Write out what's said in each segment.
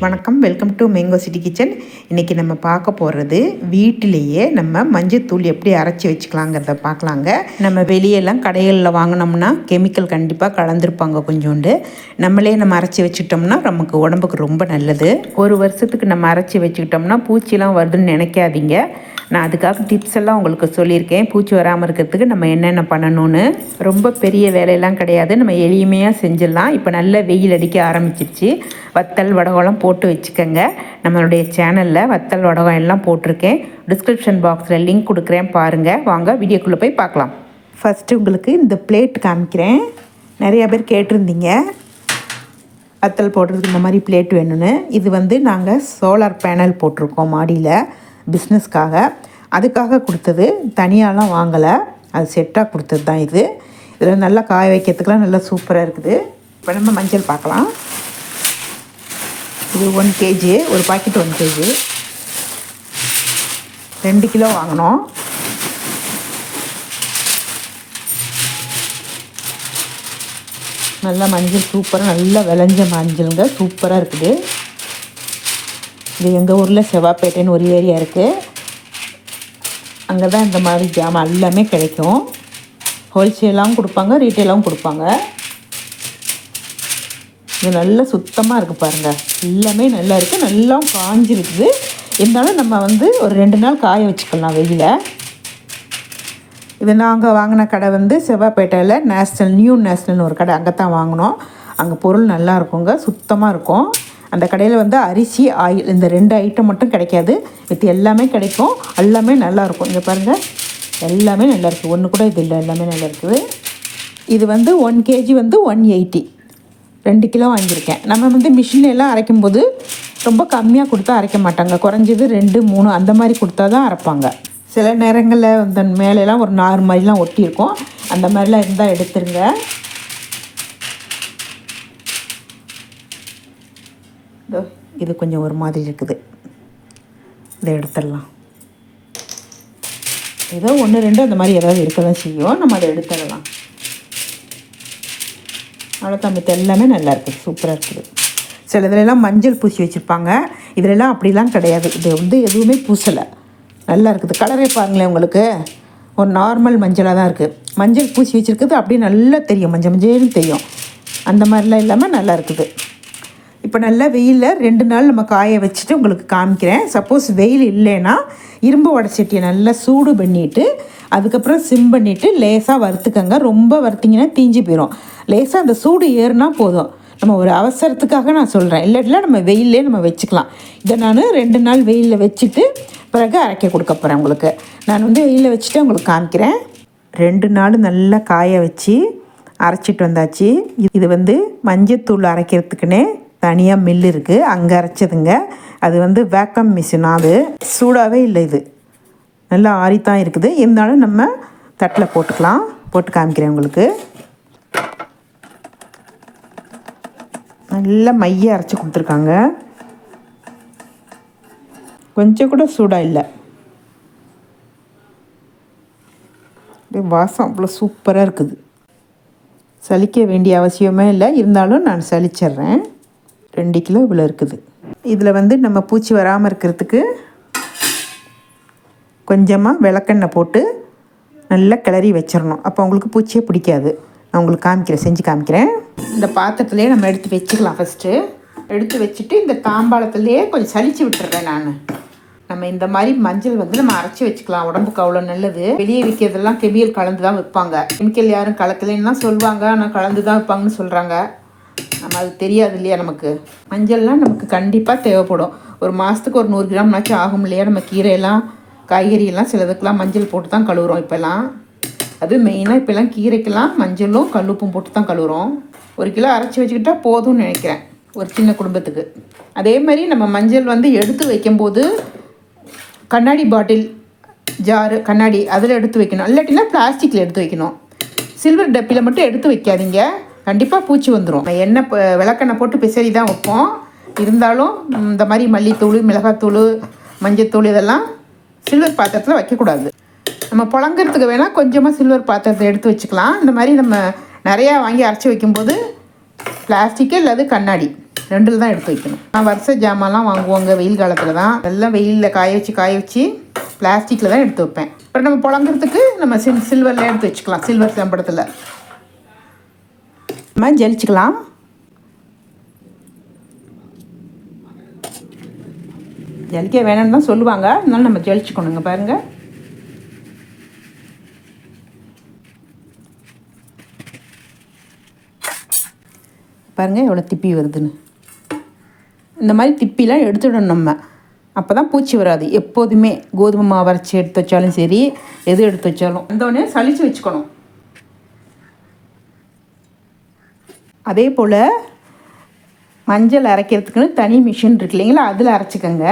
வணக்கம், welcome to mango city kitchen. இன்றைக்கி நம்ம பார்க்க போகிறது வீட்டிலேயே நம்ம மஞ்சத்தூள் எப்படி அரைச்சி வச்சுக்கலாங்கிறத பார்க்கலாங்க. நம்ம வெளியெல்லாம் கடைகளில் வாங்கினோம்னா கெமிக்கல் கண்டிப்பாக கலந்துருப்பாங்க கொஞ்சோண்டு. நம்ம அரைச்சி வச்சுக்கிட்டோம்னா நமக்கு உடம்புக்கு ரொம்ப நல்லது. ஒரு வருஷத்துக்கு நம்ம அரைச்சி வச்சுக்கிட்டோம்னா பூச்சிலாம் வருதுன்னு நினைக்காதீங்க. நான் அதுக்காக டிப்ஸ் எல்லாம் உங்களுக்கு சொல்லியிருக்கேன். பூச்சி வராமல் இருக்கிறதுக்கு நம்ம என்னென்ன பண்ணணும்னு. ரொம்ப பெரிய வேலையெல்லாம் கிடையாது, நம்ம எளிமையாக செஞ்சிடலாம். இப்போ நல்ல வெயில் அடிக்க ஆரம்பிச்சிருச்சு. வத்தல் வடகம்லாம் போட்டு வச்சுக்கோங்க. நம்மளுடைய சேனலில் வத்தல் வடகம் எல்லாம் போட்டிருக்கேன். டிஸ்கிரிப்ஷன் பாக்ஸில் லிங்க் கொடுக்குறேன், பாருங்கள். வாங்க வீடியோக்குள்ளே போய் பார்க்கலாம். ஃபஸ்ட்டு உங்களுக்கு இந்த பிளேட் காமிக்கிறேன். நிறையா பேர் கேட்டிருந்தீங்க வத்தல் போடுறதுக்கு இந்த மாதிரி பிளேட் வேணும்னு. இது நாங்கள் சோலார் பேனல் போட்டிருக்கோம் மாடியில், பிஸ்னஸ்க்காக. அதுக்காக கொடுத்தது, தனியாலாம் வாங்கலை, அது செட்டாக கொடுத்தது தான் இது. இதில் நல்லா காய வைக்கிறதுக்கெலாம் நல்லா சூப்பராக இருக்குது. இப்போ நம்ம மஞ்சள் பார்க்கலாம். இது 1 kg, ஒரு பாக்கெட் 1 kg, 2 கிலோ வாங்கினோம். நல்லா மஞ்சள் சூப்பராக, நல்லா விளைஞ்ச மஞ்சளுங்க, சூப்பராக இருக்குது. இது எங்கள் ஊரில் செவ்வாப்பேட்டைன்னு ஒரு ஏரியா இருக்குது. அங்கே தான் இந்த மாதிரி ஜாமான் எல்லாமே கிடைக்கும். ஹோல்சேலாகவும் கொடுப்பாங்க, ரீட்டெயிலாகவும் கொடுப்பாங்க. இது நல்லா சுத்தமாக இருக்குது பாருங்கள், எல்லாமே நல்லா இருக்குது, நல்லா காஞ்சிருக்குது. இருந்தாலும் நம்ம ஒரு 2 நாள் காய வச்சுக்கலாம் வெயில. இது நாங்கள் வாங்கின கடை செவ்வாப்பேட்டையில் நியூ நேஷ்னல்னு ஒரு கடை, அங்கே தான் வாங்கினோம். அங்கே பொருள் நல்லா இருக்குங்க, சுத்தமாக இருக்கும். அந்த கடையில் அரிசி, ஆயில், இந்த 2 ஐட்டம் மட்டும் கிடைக்காது, இது எல்லாமே கிடைக்கும். எல்லாமே நல்லாயிருக்கும். இங்கே பாருங்கள், எல்லாமே நல்லாயிருக்கு, ஒன்று கூட இது இல்லை, எல்லாமே நல்லா இருக்குது. இது 1 kg 180, 2 கிலோ வாங்கியிருக்கேன். நம்ம மிஷின்லாம் அரைக்கும்போது ரொம்ப கம்மியாக கொடுத்தா அரைக்க மாட்டாங்க, குறைஞ்சது 2, 3 அந்த மாதிரி கொடுத்தா தான் அரைப்பாங்க. சில நேரங்களில் மேலெலாம் ஒரு நார் மாதிரிலாம் ஒட்டியிருக்கும், அந்த மாதிரிலாம் இருந்தால் எடுத்துருங்க. இது கொஞ்சம் ஒரு மாதிரி இருக்குது, இதை எடுத்துடலாம். ஏதோ 1, 2 அந்த மாதிரி ஏதாவது இருக்க தான் செய்யும், நம்ம அதை எடுத்துடலாம். அவ்வளோதான், மித்த எல்லாமே நல்லா இருக்குது, சூப்பராக இருக்குது. சில இதிலெல்லாம் மஞ்சள் பூசி வச்சுருப்பாங்க, இதிலெல்லாம் அப்படிலாம் கிடையாது. இது எதுவுமே பூசலை, நல்லா இருக்குது. கலரே பாருங்களேன், உங்களுக்கு ஒரு நார்மல் மஞ்சளாக தான் இருக்குது. மஞ்சள் பூசி வச்சுருக்குது அப்படியே நல்லா தெரியும், மஞ்சள் மஞ்சள்னு தெரியும். அந்த மாதிரிலாம் இல்லாமல் நல்லா இருக்குது. இப்போ நல்லா வெயிலில் 2 நாள் நம்ம காய வச்சுட்டு உங்களுக்கு காமிக்கிறேன். சப்போஸ் வெயில் இல்லைன்னா இரும்பு வடைச்சட்டியை நல்லா சூடு பண்ணிவிட்டு அதுக்கப்புறம் சிம் பண்ணிவிட்டு லேசாக வறுத்துக்கங்க. ரொம்ப வறுத்திங்கன்னா தீஞ்சு போயிடும். லேசாக அந்த சூடு ஏறுனா போதும். நம்ம ஒரு அவசரத்துக்காக நான் சொல்கிறேன், இல்லாட்டினா நம்ம வெயிலே நம்ம வச்சுக்கலாம். இதை நான் 2 நாள் வெயிலில் வச்சுட்டு பிறகு அரைக்க கொடுக்க போகிறேன் உங்களுக்கு. நான் வெயிலில் வச்சுட்டு உங்களுக்கு காமிக்கிறேன். 2 நாள் நல்லா காய வச்சு அரைச்சிட்டு வந்தாச்சு. இது மஞ்சத்தூள் அரைக்கிறதுக்குன்னே தனியாக மில் இருக்குது, அங்கே அரைச்சதுங்க. அது வேக்கம் மிஷின், அது சூடாகவே இல்லை, இது நல்லா ஆறித்தான் இருக்குது. இருந்தாலும் நம்ம தட்டில் போட்டுக்கலாம். போட்டு காமிக்கிறேன் உங்களுக்கு. நல்லா மைய அரைச்சி கொடுத்துருக்காங்க, கொஞ்சம் கூட சூடாக இல்லை. வாசம் அவ்வளோ சூப்பராக இருக்குது. சலிக்க வேண்டிய அவசியமே இல்லை, இருந்தாலும் நான் சலிச்சிட்றேன். 2 கிலோ இவ்வளோ இருக்குது. இதில் நம்ம பூச்சி வராமல் இருக்கிறதுக்கு கொஞ்சமாக விளக்கெண்ணெய் போட்டு நல்லா கிளறி வச்சிடணும். அப்போ உங்களுக்கு பூச்சியே பிடிக்காது. நான் உங்களுக்கு செஞ்சு காமிக்கிறேன். இந்த பாத்திரத்துலேயே நம்ம எடுத்து வச்சுக்கலாம். ஃபஸ்ட்டு எடுத்து வச்சுட்டு இந்த தாம்பாளத்துலேயே கொஞ்சம் சலிச்சு விட்டுறேன் நான். நம்ம இந்த மாதிரி மஞ்சள் நம்ம அரைச்சி வச்சுக்கலாம், உடம்புக்கு அவ்வளோ நல்லது. வெளியே விற்கிறதெல்லாம் கெமிக்கல் கலந்து தான் வைப்பாங்க. கெமிக்கல் யாரும் கலக்கலைன்னு தான் சொல்லுவாங்க, ஆனால் கலந்து தான் வைப்பாங்கன்னு சொல்கிறாங்க. நம்ம அது தெரியாது இல்லையா. நமக்கு மஞ்சள்லாம் நமக்கு கண்டிப்பாக தேவைப்படும். ஒரு மாதத்துக்கு ஒரு 100 கிராம்னாச்சும் ஆகும் இல்லையா. நம்ம கீரையெல்லாம் காய்கறியெல்லாம் சிலதுக்கெல்லாம் மஞ்சள் போட்டு தான் கழுவுறோம் இப்போல்லாம். அது மெயினாக இப்போல்லாம் கீரைக்கெல்லாம் மஞ்சளும் கல்லுப்பும் போட்டு தான் கழுவுறோம். 1 கிலோ அரைச்சி வச்சுக்கிட்டால் போதும்னு நினைக்கிறேன் ஒரு சின்ன குடும்பத்துக்கு. அதே மாதிரி நம்ம மஞ்சள் எடுத்து வைக்கும்போது கண்ணாடி பாட்டில், ஜாரு, கண்ணாடி அதில் எடுத்து வைக்கணும். இல்லாட்டினா பிளாஸ்டிக்கில் எடுத்து வைக்கணும். சில்வர் டப்பியில் மட்டும் எடுத்து வைக்காதீங்க, கண்டிப்பாக பூச்சி வந்துடும். எண்ணெய் விளக்கெண்ணெய் போட்டு பிசறி தான் வைப்போம். இருந்தாலும் இந்த மாதிரி மல்லித்தூள், மிளகாத்தூள், மஞ்சத்தூள் இதெல்லாம் சில்வர் பாத்திரத்தில் வைக்கக்கூடாது. நம்ம புழங்கிறதுக்கு வேணால் கொஞ்சமாக சில்வர் பாத்திரத்தை எடுத்து வச்சுக்கலாம். இந்த மாதிரி நம்ம நிறையா வாங்கி அரைச்சி வைக்கும்போது பிளாஸ்டிக்கு இல்லாது கண்ணாடி ரெண்டில் தான் எடுத்து வைக்கணும். நான் வருஷ ஜாமான்லாம் வாங்குவாங்க வெயில் காலத்தில் தான். எல்லாம் வெயிலில் காய வச்சு பிளாஸ்டிக்கில் தான் எடுத்து வைப்பேன். அப்புறம் நம்ம புழங்குறதுக்கு நம்ம சில்வரில் எடுத்து வச்சுக்கலாம். சில்வர் சம்பளத்தில் நம்ம ஜலிச்சுக்கலாம். ஜலிக்க வேணும்னு தான் சொல்லுவாங்க, அதனால நம்ம ஜலிச்சுக்கணுங்க. பாருங்கள், பாருங்கள் எவ்வளோ திப்பி வருதுன்னு. இந்த மாதிரி திப்பிலாம் எடுத்துடணும் நம்ம, அப்போ தான் பூச்சி வராது. எப்போதுமே கோதுமை மாவு அரைச்சி எடுத்து வச்சாலும் சரி, எது எடுத்து வச்சாலும் வந்தோடனே சளிச்சு வச்சுக்கணும். அதே போல் மஞ்சள் அரைக்கிறதுக்குன்னு தனி மிஷின் இருக்கு இல்லைங்களா, அதில் அரைச்சிக்கோங்க.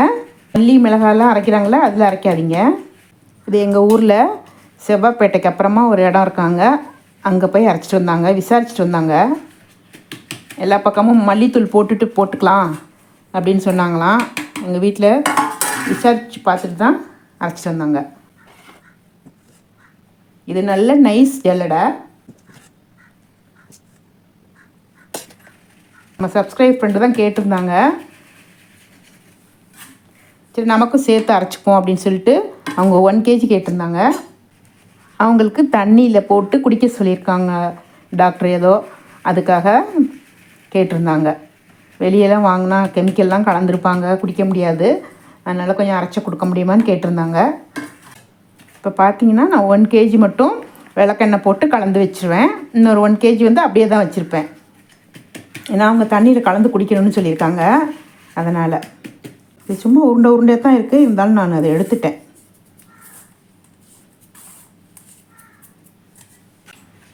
மல்லி மிளகாலாம் அரைக்கிறாங்களா, அதில் அரைக்காதீங்க. இது எங்கள் ஊரில் செவ்வாய்ப்பேட்டைக்கு அப்புறமா ஒரு இடம் இருக்காங்க, அங்கே போய் அரைச்சிட்டு வந்தாங்க, விசாரிச்சுட்டு வந்தாங்க. எல்லா பக்கமும் மல்லித்தூள் போட்டுக்கலாம் அப்படின்னு சொன்னாங்களாம். எங்கள் வீட்டில் விசாரித்து பார்த்துட்டு தான் அரைச்சிட்டு வந்தாங்க. இது நல்ல நைஸ் ஜல்லடை. நம்ம சப்ஸ்கிரைப் பண்ணிட்டு தான் கேட்டிருந்தாங்க. சரி நமக்கும் சேர்த்து அரைச்சிப்போம் அப்படின்னு சொல்லிட்டு அவங்க 1 kg கேட்டிருந்தாங்க. அவங்களுக்கு தண்ணியில் போட்டு குடிக்க சொல்லியிருக்காங்க டாக்டர், ஏதோ அதுக்காக கேட்டிருந்தாங்க. வெளியெல்லாம் வாங்கினா கெமிக்கல்லாம் கலந்துருப்பாங்க, குடிக்க முடியாது, அதனால் கொஞ்சம் அரைச்சி கொடுக்க முடியுமான்னு கேட்டிருந்தாங்க. இப்போ பார்த்தீங்கன்னா நான் 1 kg மட்டும் விளக்கெண்ணெய் போட்டு கலந்து வச்சுருவேன். இன்னொரு 1 kg வந்து அப்படியே தான் வச்சுருப்பேன். ஏன்னா அவங்க தண்ணியில் கலந்து குடிக்கணும்னு சொல்லியிருக்காங்க. அதனால் இது சும்மா உருண்டை தான் இருக்குது, இருந்தாலும் நான் அதை எடுத்துட்டேன்.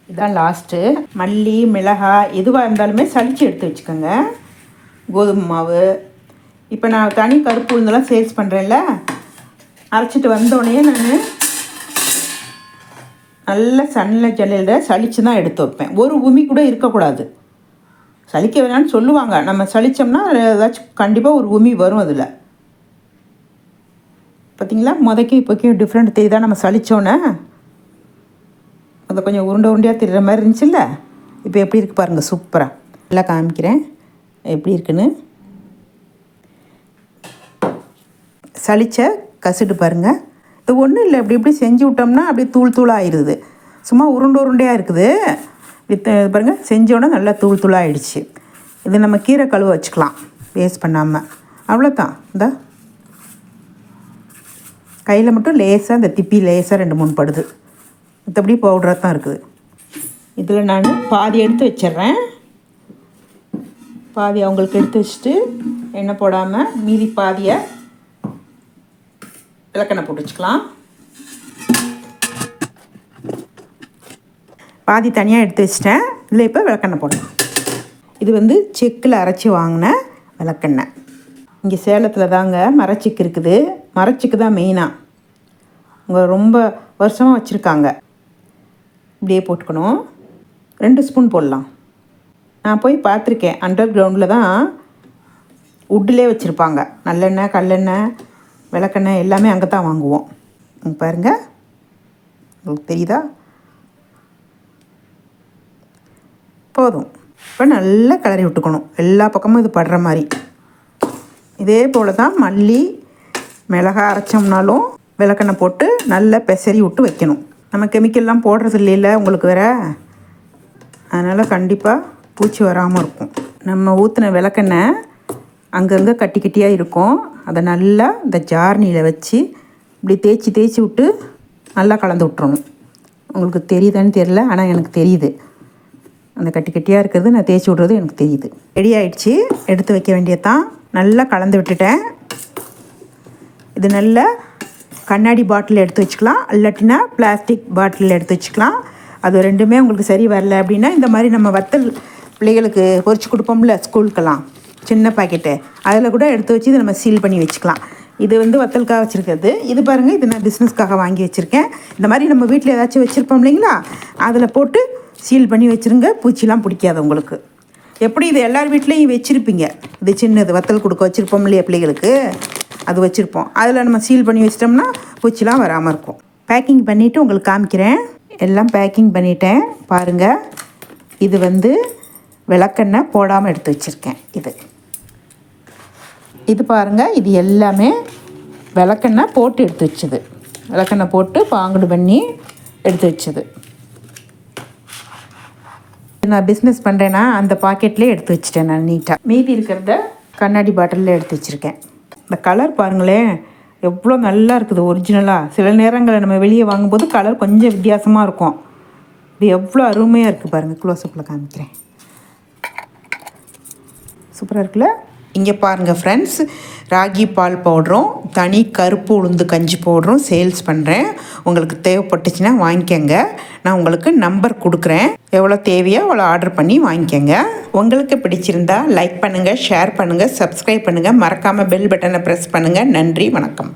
இதுதான் லாஸ்ட்டு. மல்லி மிளகாய் எதுவாக இருந்தாலுமே சளிச்சு எடுத்து வச்சுக்கோங்க. கோதுமை மாவு இப்போ நான் தனி கருப்பு உளுந்தெல்லாம் சேல்ஸ் பண்ணுறேன்ல, அரைச்சிட்டு வந்தோடனே நான் நல்ல ஜல்லில் சளிச்சு தான் எடுத்து வைப்பேன். ஒரு உமி கூட இருக்கக்கூடாது. சளிக்க வேணான்னு சொல்லுவாங்க, நம்ம சளிச்சோம்னா ஏதாச்சும் கண்டிப்பாக ஒரு உமி வரும். அதில் பார்த்திங்களா, முதக்கும் இப்போக்கும் டிஃப்ரெண்ட் தெரியுதா? நம்ம சளிச்சோன்னே அதை கொஞ்சம் உருண்டையாக தெரிகிற மாதிரி இருந்துச்சுல்ல, இப்போ எப்படி இருக்குது பாருங்கள், சூப்பராக. எல்லாம் காமிக்கிறேன் எப்படி இருக்குன்னு. சளிச்ச கசுட்டு பாருங்கள். இது ஒன்றும் இல்லை, இப்படி செஞ்சு விட்டோம்னா அப்படியே தூள் ஆயிடுது. சும்மா உருண்டையாக இருக்குது. பாருங்கள், செஞ்சோன்னே நல்லா தூள் ஆகிடுச்சு. இது நம்ம கீரை கழுவ வச்சுக்கலாம் வேஸ்ட் பண்ணாமல். அவ்வளோதான். இந்த கையில் மட்டும் லேசாக இந்த திப்பி லேசாக 2-3 படுது, மற்றபடி பவுடராக தான் இருக்குது. இதில் நான் பாதி எடுத்து வச்சிட்றேன். பாதி அவங்களுக்கு எடுத்து வச்சுட்டு எண்ணெய் போடாமல் மீதி பாதியை விளக்கெண்ணெய் போட்டு வச்சுக்கலாம். பாதி தனியாக எடுத்து வச்சிட்டேன். இதில் இப்போ விளக்கெண்ணெய் போடலாம். இது வந்து செக்கில் அரைச்சி வாங்கின விளக்கெண்ணெய். இங்கே சேலத்தில் தாங்க மரச்சிக்கு இருக்குது. மரச்சிக்கு தான் மெயினாக அவங்க ரொம்ப வருஷமாக வச்சுருக்காங்க. இப்படியே போட்டுக்கணும். 2 ஸ்பூன் போடலாம். நான் போய் பார்த்துருக்கேன், அண்டர் கிரவுண்டில் தான் உட்டிலே வச்சுருப்பாங்க. நல்லெண்ணெய், கல்லெண்ணெய், விளக்கெண்ணெய் எல்லாமே அங்கே தான் வாங்குவோம். பாருங்கள், உங்களுக்கு தெரியுதா? போதும். இப்போ நல்லா கிளறி விட்டுக்கணும், எல்லா பக்கமும் இது படுற மாதிரி. இதே போல் தான் மல்லி மிளகாய் அரைச்சோம்னாலும் விளக்கெண்ணெய் போட்டு நல்லா பெசரி விட்டு வைக்கணும். நம்ம கெமிக்கல்லாம் போடுறது இல்லைல்ல உங்களுக்கு வேற, அதனால் கண்டிப்பாக பூச்சி வராமல் இருக்கும். நம்ம ஊற்றின விளக்கெண்ணெய் அங்கங்கே கட்டியாக இருக்கும். அதை நல்லா இந்த ஜார்னியில் வச்சு இப்படி தேய்ச்சி விட்டு நல்லா கலந்து விட்டுறணும். உங்களுக்கு தெரியுதான்னு தெரியல, ஆனால் எனக்கு தெரியுது. அந்த கட்டியாக இருக்கிறது நான் தேய்ச்சி விட்றது எனக்கு தெரியுது. ரெடி ஆகிடுச்சு, எடுத்து வைக்க வேண்டியதான். நல்லா கலந்து விட்டுட்டேன். இது நல்ல கண்ணாடி பாட்டில் எடுத்து வச்சுக்கலாம், இல்லாட்டினா பிளாஸ்டிக் பாட்டில் எடுத்து வச்சுக்கலாம். அது ரெண்டுமே உங்களுக்கு சரி வரல அப்படின்னா இந்த மாதிரி நம்ம வத்தல் பிள்ளைகளுக்கு பொரிச்சு கொடுப்போம்ல ஸ்கூலுக்கெல்லாம், சின்ன பாக்கெட்டு, அதில் கூட எடுத்து வச்சு இதை நம்ம சீல் பண்ணி வச்சுக்கலாம். இது வந்து வத்தலுக்காக வச்சுருக்கிறது. இது பாருங்கள், இது நான் பிஸ்னஸ்க்காக வாங்கி வச்சுருக்கேன். இந்த மாதிரி நம்ம வீட்டில் ஏதாச்சும் வச்சுருப்போம் இல்லைங்களா, அதில் போட்டு சீல் பண்ணி வச்சுருங்க. பூச்சிலாம் பிடிக்காது உங்களுக்கு. எப்படி இது எல்லார் வீட்லேயும் வச்சுருப்பீங்க. இது சின்னது வத்தல் கொடுக்க வச்சுருப்போம் இல்லையா பிள்ளைகளுக்கு, அது வச்சுருப்போம். அதில் நம்ம சீல் பண்ணி வச்சிட்டோம்னா பூச்சிலாம் வராமல் இருக்கும். பேக்கிங் பண்ணிவிட்டு உங்களுக்கு காமிக்கிறேன். எல்லாம் பேக்கிங் பண்ணிட்டேன் பாருங்கள். இது வந்து விளக்கெண்ணெய் போடாமல் எடுத்து வச்சுருக்கேன். இது இது பாருங்கள், இது எல்லாமே விளக்கெண்ணெய் போட்டு எடுத்து வச்சது. விளக்கெண்ணெய் போட்டு பாங்குடு பண்ணி எடுத்து வச்சது. நான் பிஸ்னஸ் பண்ணுறேன்னா அந்த பாக்கெட்லேயே எடுத்து வச்சுட்டேன் நான் நீட்டாக. மீதி இருக்கிறத கண்ணாடி பாட்டிலில் எடுத்து வச்சுருக்கேன். இந்த கலர் பாருங்களேன் எவ்வளோ நல்லா இருக்குது ஒரிஜினலாக. சில நேரங்களில் நம்ம வெளியே வாங்கும்போது கலர் கொஞ்சம் வித்தியாசமாக இருக்கும். இது எவ்வளோ அருமையாக இருக்குது பாருங்கள். க்ளோஸ்அப்பில் காமிக்கிறேன். சூப்பராக இருக்குல்ல? இங்கே பாருங்கள் ஃப்ரெண்ட்ஸ், ராகி பால் பவுடரும் தனி கருப்பு உளுந்து கஞ்சி பவுடரும் சேல்ஸ் பண்ணுறேன். உங்களுக்கு தேவைப்பட்டுச்சுன்னா வாங்கிக்கோங்க. நான் உங்களுக்கு நம்பர் கொடுக்குறேன். எவ்வளோ தேவையோ அவ்வளோ ஆர்டர் பண்ணி வாங்கிக்கோங்க. உங்களுக்கு பிடிச்சிருந்தா லைக் பண்ணுங்கள், ஷேர் பண்ணுங்கள், சப்ஸ்கிரைப் பண்ணுங்கள். மறக்காமல் பெல் பட்டனை ப்ரெஸ் பண்ணுங்கள். நன்றி, வணக்கம்.